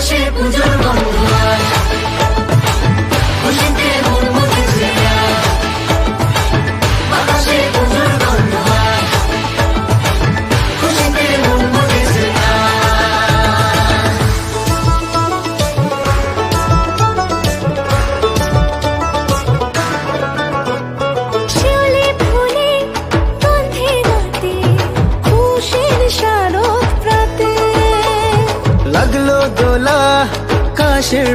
বাতাসে পুজোর গন্ধ আয়, খুশিতে মন মতেছে আয়, বাতাসে পুজোর গন্ধ আয়, খুশিতে মন মতেছে আয়। শিউলি ফুলে গন্ধে রাতে খুশির শারদ প্রাতে লাগলো দোলা কাশের